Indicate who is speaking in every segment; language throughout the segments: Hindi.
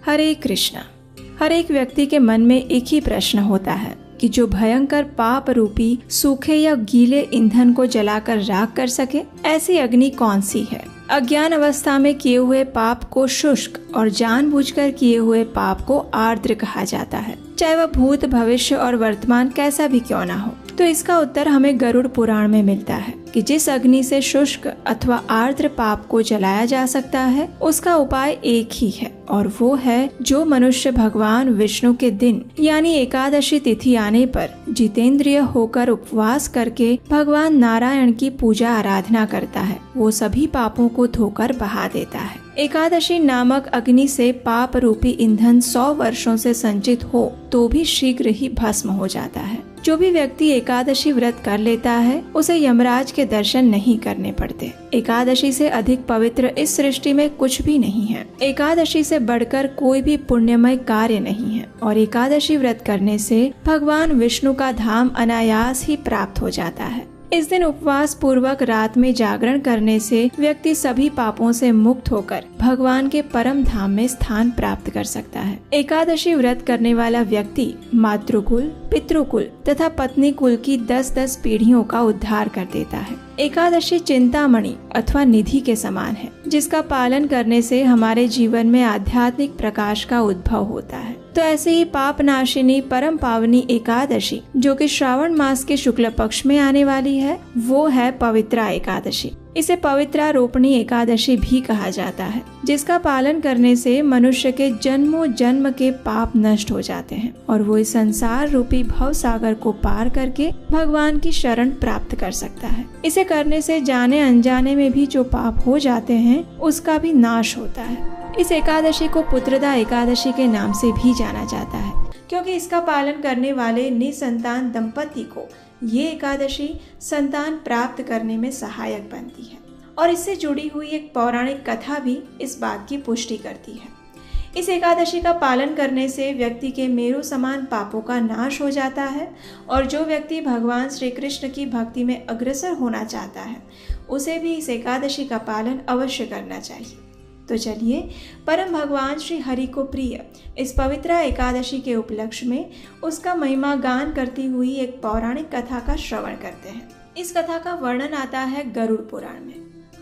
Speaker 1: हरे कृष्णा। हर एक व्यक्ति के मन में एक ही प्रश्न होता है कि जो भयंकर पाप रूपी सूखे या गीले ईंधन को जलाकर राख कर सके, ऐसी अग्नि कौन सी है। अज्ञान अवस्था में किए हुए पाप को शुष्क और जानबूझकर किए हुए पाप को आर्द्र कहा जाता है, चाहे वह भूत भविष्य और वर्तमान कैसा भी क्यों ना हो। तो इसका उत्तर हमें गरुड़ पुराण में मिलता है कि जिस अग्नि से शुष्क अथवा आर्द्र पाप को जलाया जा सकता है, उसका उपाय एक ही है, और वो है जो मनुष्य भगवान विष्णु के दिन यानी एकादशी तिथि आने पर जितेंद्रिय होकर उपवास करके भगवान नारायण की पूजा आराधना करता है, वो सभी पापों को धोकर बहा देता है। एकादशी नामक अग्नि से पाप रूपी ईंधन 100 वर्षों से संचित हो तो भी शीघ्र ही भस्म हो जाता है। जो भी व्यक्ति एकादशी व्रत कर लेता है, उसे यमराज के दर्शन नहीं करने पड़ते। एकादशी से अधिक पवित्र इस सृष्टि में कुछ भी नहीं है। एकादशी से बढ़कर कोई भी पुण्यमय कार्य नहीं है, और एकादशी व्रत करने से भगवान विष्णु का धाम अनायास ही प्राप्त हो जाता है। इस दिन उपवास पूर्वक रात में जागरण करने से व्यक्ति सभी पापों से मुक्त होकर भगवान के परम धाम में स्थान प्राप्त कर सकता है। एकादशी व्रत करने वाला व्यक्ति मातृकुल, पितृकुल तथा पत्नी कुल की 10-10 पीढ़ियों का उद्धार कर देता है। एकादशी चिंतामणि अथवा निधि के समान है, जिसका पालन करने से हमारे जीवन में आध्यात्मिक प्रकाश का उद्भव होता है। तो ऐसे ही पाप नाशिनी परम पावनी एकादशी, जो कि श्रावण मास के शुक्ल पक्ष में आने वाली है, वो है पवित्रा एकादशी। इसे पवित्रारोपणी एकादशी भी कहा जाता है, जिसका पालन करने से मनुष्य के जन्मों जन्म के पाप नष्ट हो जाते हैं और वो इस संसार रूपी भव सागर को पार करके भगवान की शरण प्राप्त कर सकता है। इसे करने से जाने अनजाने में भी जो पाप हो जाते हैं, उसका भी नाश होता है। इस एकादशी को पुत्रदा एकादशी के नाम से भी जाना जाता है, क्योंकि इसका पालन करने वाले निसंतान दंपति को ये एकादशी संतान प्राप्त करने में सहायक बनती है। और इससे जुड़ी हुई एक पौराणिक कथा भी इस बात की पुष्टि करती है। इस एकादशी का पालन करने से व्यक्ति के मेरु समान पापों का नाश हो जाता है, और जो व्यक्ति भगवान श्री कृष्ण की भक्ति में अग्रसर होना चाहता है, उसे भी इस एकादशी का पालन अवश्य करना चाहिए। तो चलिए परम भगवान श्री हरि को प्रिय इस पवित्र एकादशी के उपलक्ष्य में उसका महिमा गान करती हुई एक पौराणिक कथा का श्रवण करते हैं। इस कथा का वर्णन आता है गरुड़ पुराण में।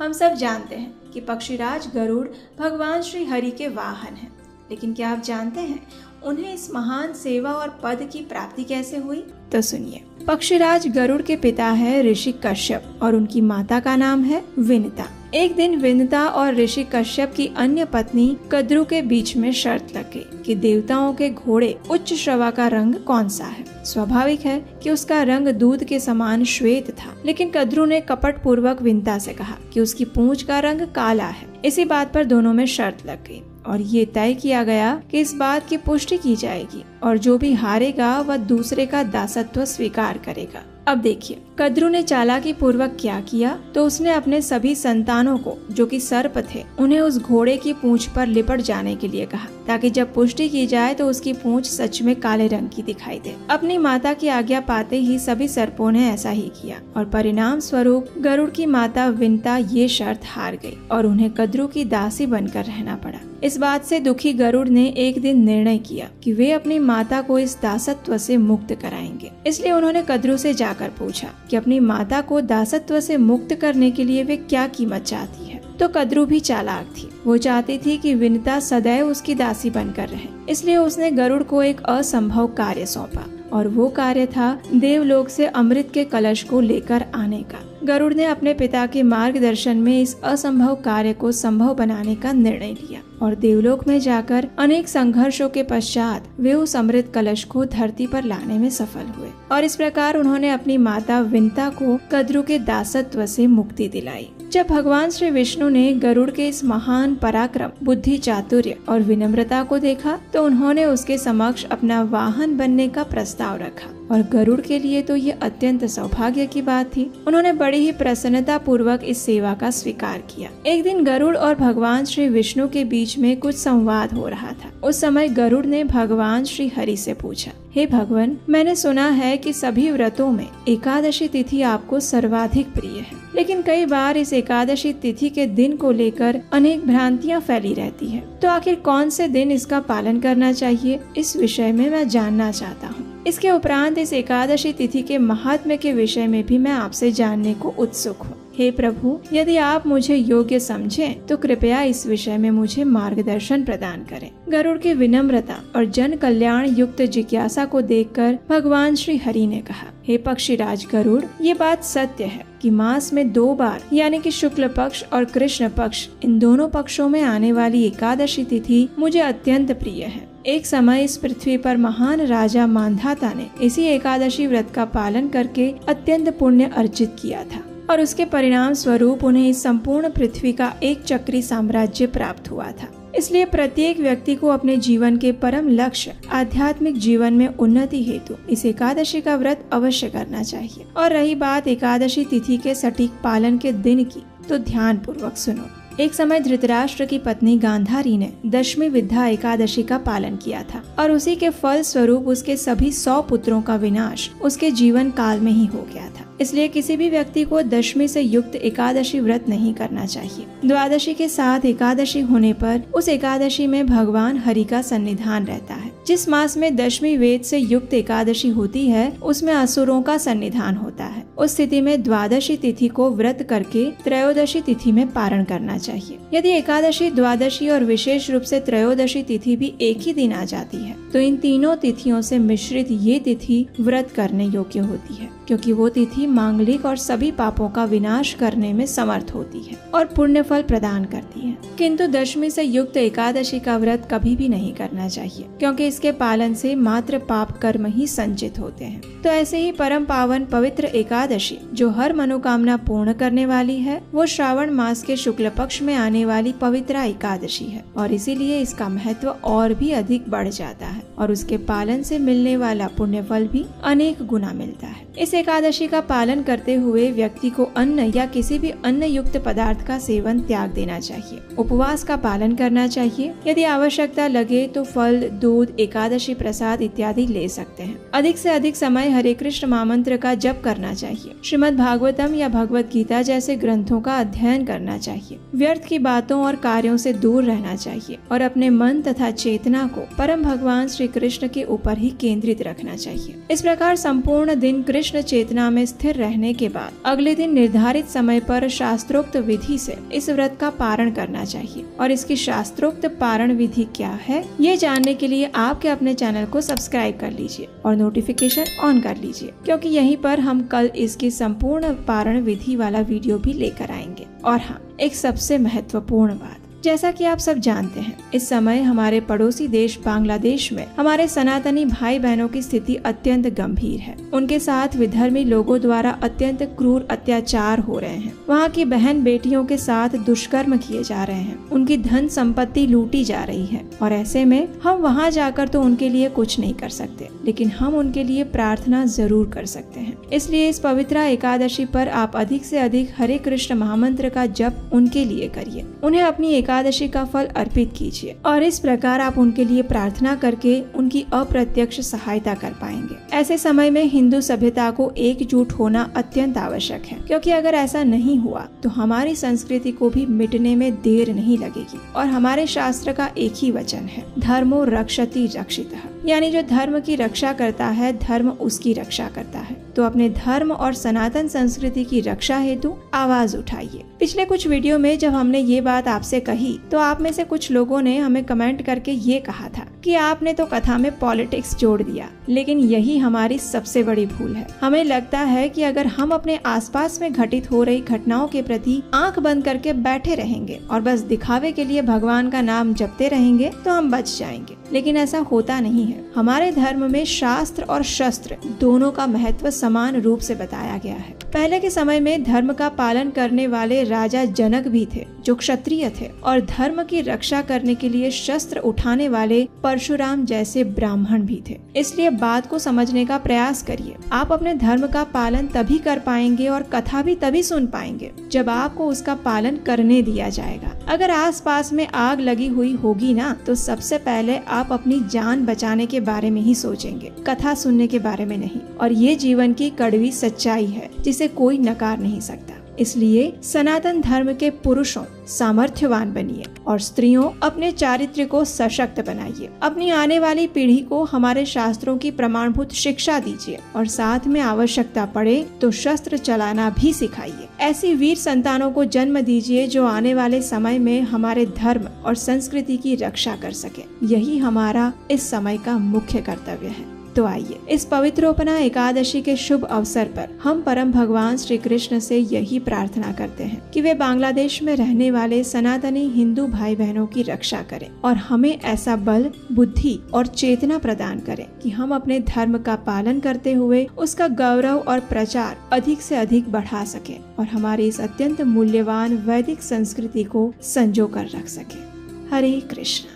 Speaker 1: हम सब जानते हैं कि पक्षीराज गरुड़ भगवान श्री हरि के वाहन हैं, लेकिन क्या आप जानते हैं उन्हें इस महान सेवा और पद की प्राप्ति कैसे हुई? तो सुनिए। पक्षीराज गरुड़ के पिता है ऋषि कश्यप और उनकी माता का नाम है विनिता। एक दिन विनिता और ऋषि कश्यप की अन्य पत्नी कद्रु के बीच में शर्त लग गई कि देवताओं के घोड़े उच्च श्रवा का रंग कौन सा है। स्वाभाविक है कि उसका रंग दूध के समान श्वेत था, लेकिन कद्रु ने कपट पूर्वक विनिता से कहा कि उसकी पूंछ का रंग काला है। इसी बात पर दोनों में शर्त लग गई और ये तय किया गया कि इस बात की पुष्टि की जाएगी और जो भी हारेगा वह दूसरे का दासत्व स्वीकार करेगा। अब देखिए कद्रु ने चालाकी पूर्वक क्या किया, तो उसने अपने सभी संतानों को जो कि सर्प थे, उन्हें उस घोड़े की पूंछ पर लिपट जाने के लिए कहा, ताकि जब पुष्टि की जाए तो उसकी पूंछ सच में काले रंग की दिखाई दे। अपनी माता की आज्ञा पाते ही सभी सर्पों ने ऐसा ही किया और परिणाम स्वरूप गरुड़ की माता विनिता ये शर्त हार गई और उन्हें कद्रु की दासी बनकर रहना पड़ा। इस बात से दुखी गरुड़ ने एक दिन निर्णय किया कि वे अपनी माता को इस दासत्व से मुक्त कराएंगे। इसलिए उन्होंने कद्रु से जाकर पूछा कि अपनी माता को दासत्व से मुक्त करने के लिए वे क्या कीमत चाहती है। तो कद्रु भी चालाक थी। वो चाहती थी कि विनिता सदैव उसकी दासी बनकर रहे। इसलिए उसने गरुड़ को एक असंभव कार्य सौंपा और वो कार्य था देवलोक से अमृत के कलश को लेकर आने का। गरुड़ ने अपने पिता के मार्गदर्शन में इस असंभव कार्य को संभव बनाने का निर्णय लिया और देवलोक में जाकर अनेक संघर्षों के पश्चात वे उस अमृत कलश को धरती पर लाने में सफल हुए और इस प्रकार उन्होंने अपनी माता विनिता को कद्रु के दासत्व से मुक्ति दिलाई। जब भगवान श्री विष्णु ने गरुड़ के इस महान पराक्रम, बुद्धि, चातुर्य और विनम्रता को देखा तो उन्होंने उसके समक्ष अपना वाहन बनने का प्रस्ताव रखा और गरुड़ के लिए तो ये अत्यंत सौभाग्य की बात थी। उन्होंने बड़ी ही प्रसन्नता पूर्वक इस सेवा का स्वीकार किया। एक दिन गरुड़ और भगवान श्री विष्णु के बीच में कुछ संवाद हो रहा था। उस समय गरुड़ ने भगवान श्री हरि से पूछा, हे भगवान, मैंने सुना है कि सभी व्रतों में एकादशी तिथि आपको सर्वाधिक प्रिय है, लेकिन कई बार इस एकादशी तिथि के दिन को लेकर अनेक भ्रांतियां फैली रहती है। तो आखिर कौन से दिन इसका पालन करना चाहिए, इस विषय में मैं जानना चाहता हूँ। इसके उपरांत इस एकादशी तिथि के महात्म्य के विषय में भी मैं आपसे जानने को उत्सुक हूँ। हे प्रभु, यदि आप मुझे योग्य समझें तो कृपया इस विषय में मुझे मार्गदर्शन प्रदान करें। गरुड़ की विनम्रता और जन कल्याण युक्त जिज्ञासा को देखकर भगवान श्री हरि ने कहा, हे पक्षीराज गरुड़, ये बात सत्य है कि मास में 2 बार यानी कि शुक्ल पक्ष और कृष्ण पक्ष, इन दोनों पक्षों में आने वाली एकादशी तिथि मुझे अत्यंत प्रिय है। एक समय इस पृथ्वी पर महान राजा मांधाता ने इसी एकादशी व्रत का पालन करके अत्यंत पुण्य अर्जित किया था और उसके परिणाम स्वरूप उन्हें इस संपूर्ण पृथ्वी का एक चक्री साम्राज्य प्राप्त हुआ था। इसलिए प्रत्येक व्यक्ति को अपने जीवन के परम लक्ष्य आध्यात्मिक जीवन में उन्नति हेतु इस एकादशी का व्रत अवश्य करना चाहिए। और रही बात एकादशी तिथि के सटीक पालन के दिन की, तो ध्यान पूर्वक सुनो। एक समय धृतराष्ट्र की पत्नी गांधारी ने दशमी विद्या एकादशी का पालन किया था और उसी के फल स्वरूप उसके सभी 100 पुत्रों का विनाश उसके जीवन काल में ही हो गया था। इसलिए किसी भी व्यक्ति को दशमी से युक्त एकादशी व्रत नहीं करना चाहिए। द्वादशी के साथ एकादशी होने पर उस एकादशी में भगवान हरि का सन्निधान रहता है। जिस मास में दशमी वेद से युक्त एकादशी होती है उसमें असुरों का सन्निधान होता है। उस स्थिति में द्वादशी तिथि को व्रत करके त्रयोदशी तिथि में पारण करना चाहिए। यदि एकादशी, द्वादशी और विशेष रूप से त्रयोदशी तिथि भी एक ही दिन आ जाती है तो इन तीनों तिथियों से मिश्रित ये तिथि व्रत करने योग्य होती है, क्योंकि वो तिथि मांगलिक और सभी पापों का विनाश करने में समर्थ होती है और पुण्य फल प्रदान करती है। किंतु दशमी से युक्त एकादशी का व्रत कभी भी नहीं करना चाहिए, क्योंकि इसके पालन से मात्र पाप कर्म ही संचित होते हैं। तो ऐसे ही परम पावन पवित्र एकादशी जो हर मनोकामना पूर्ण करने वाली है, वो श्रावण मास के शुक्ल पक्ष में आने वाली पवित्रा एकादशी है और इसीलिए इसका महत्व और भी अधिक बढ़ जाता है और उसके पालन से मिलने वाला पुण्य फल भी अनेक गुना मिलता है। इस एकादशी का पालन करते हुए व्यक्ति को अन्न या किसी भी अन्न युक्त पदार्थ का सेवन त्याग देना चाहिए। उपवास का पालन करना चाहिए। यदि आवश्यकता लगे तो फल, दूध, एकादशी प्रसाद इत्यादि ले सकते हैं। अधिक से अधिक समय हरे कृष्ण महामंत्र का जप करना चाहिए। श्रीमद् भागवतम या भगवत गीता जैसे ग्रंथों का अध्ययन करना चाहिए। व्यर्थ की बातों और कार्यों से दूर रहना चाहिए और अपने मन तथा चेतना को परम भगवान श्री कृष्ण के ऊपर ही केंद्रित रखना चाहिए। इस प्रकार संपूर्ण दिन कृष्ण चेतना में स्थिर रहने के बाद अगले दिन निर्धारित समय पर शास्त्रोक्त विधि से इस व्रत का पारण करना चाहिए। और इसकी शास्त्रोक्त पारण विधि क्या है, ये जानने के लिए आपके अपने चैनल को सब्सक्राइब कर लीजिए और नोटिफिकेशन ऑन कर लीजिए, क्योंकि यहीं पर हम कल इसकी संपूर्ण पारण विधि वाला वीडियो भी लेकर आएंगे। और हाँ, एक सबसे महत्वपूर्ण बात, जैसा कि आप सब जानते हैं, इस समय हमारे पड़ोसी देश बांग्लादेश में हमारे सनातनी भाई बहनों की स्थिति अत्यंत गंभीर है। उनके साथ विधर्मी लोगों द्वारा अत्यंत क्रूर अत्याचार हो रहे हैं। वहाँ की बहन बेटियों के साथ दुष्कर्म किए जा रहे हैं। उनकी धन संपत्ति लूटी जा रही है और ऐसे में हम वहाँ जाकर तो उनके लिए कुछ नहीं कर सकते, लेकिन हम उनके लिए प्रार्थना जरूर कर सकते हैं। इसलिए इस पवित्रा एकादशी पर आप अधिक से अधिक हरे कृष्ण महामंत्र का जप उनके लिए करिए। उन्हें अपनी एकादशी का फल अर्पित कीजिए और इस प्रकार आप उनके लिए प्रार्थना करके उनकी अप्रत्यक्ष सहायता कर पाएंगे। ऐसे समय में हिंदू सभ्यता को एकजुट होना अत्यंत आवश्यक है, क्योंकि अगर ऐसा नहीं हुआ तो हमारी संस्कृति को भी मिटने में देर नहीं लगेगी। और हमारे शास्त्र का एक ही वचन है, धर्मो रक्षति रक्षितः, यानी जो धर्म की रक्षा करता है, धर्म उसकी रक्षा करता है। तो अपने धर्म और सनातन संस्कृति की रक्षा हेतु आवाज उठाइए। पिछले कुछ वीडियो में जब हमने ये बात आपसे कही तो आप में से कुछ लोगों ने हमें कमेंट करके ये कहा था कि आपने तो कथा में पॉलिटिक्स जोड़ दिया, लेकिन यही हमारी सबसे बड़ी भूल है। हमें लगता है कि अगर हम अपने आसपास में घटित हो रही घटनाओं के प्रति आंख बंद करके बैठे रहेंगे और बस दिखावे के लिए भगवान का नाम जपते रहेंगे तो हम बच जाएंगे। लेकिन ऐसा होता नहीं है। हमारे धर्म में शास्त्र और शस्त्र दोनों का महत्व समान रूप से बताया गया है। पहले के समय में धर्म का पालन करने वाले राजा जनक भी थे जो क्षत्रिय थे, और धर्म की रक्षा करने के लिए शस्त्र उठाने वाले परशुराम जैसे ब्राह्मण भी थे। इसलिए बात को समझने का प्रयास करिए। आप अपने धर्म का पालन तभी कर पाएंगे और कथा भी तभी सुन पाएंगे जब आपको उसका पालन करने दिया जाएगा। अगर आसपास में आग लगी हुई होगी ना, तो सबसे पहले आप अपनी जान बचाने के बारे में ही सोचेंगे, कथा सुनने के बारे में नहीं। और ये जीवन की कड़वी सच्चाई है जिसे कोई नकार नहीं सकता। इसलिए सनातन धर्म के पुरुषों सामर्थ्यवान बनिए और स्त्रियों अपने चारित्र्य को सशक्त बनाइए। अपनी आने वाली पीढ़ी को हमारे शास्त्रों की प्रमाणभूत शिक्षा दीजिए और साथ में आवश्यकता पड़े तो शस्त्र चलाना भी सिखाइए। ऐसी वीर संतानों को जन्म दीजिए जो आने वाले समय में हमारे धर्म और संस्कृति की रक्षा कर सके। यही हमारा इस समय का मुख्य कर्तव्य है। तो आइए इस पवित्रोपना एकादशी के शुभ अवसर पर हम परम भगवान श्री कृष्ण से यही प्रार्थना करते हैं कि वे बांग्लादेश में रहने वाले सनातनी हिंदू भाई बहनों की रक्षा करें और हमें ऐसा बल, बुद्धि और चेतना प्रदान करें कि हम अपने धर्म का पालन करते हुए उसका गौरव और प्रचार अधिक से अधिक बढ़ा सकें और हमारी इस अत्यंत मूल्यवान वैदिक संस्कृति को संजो कर रख सकें। हरे कृष्ण।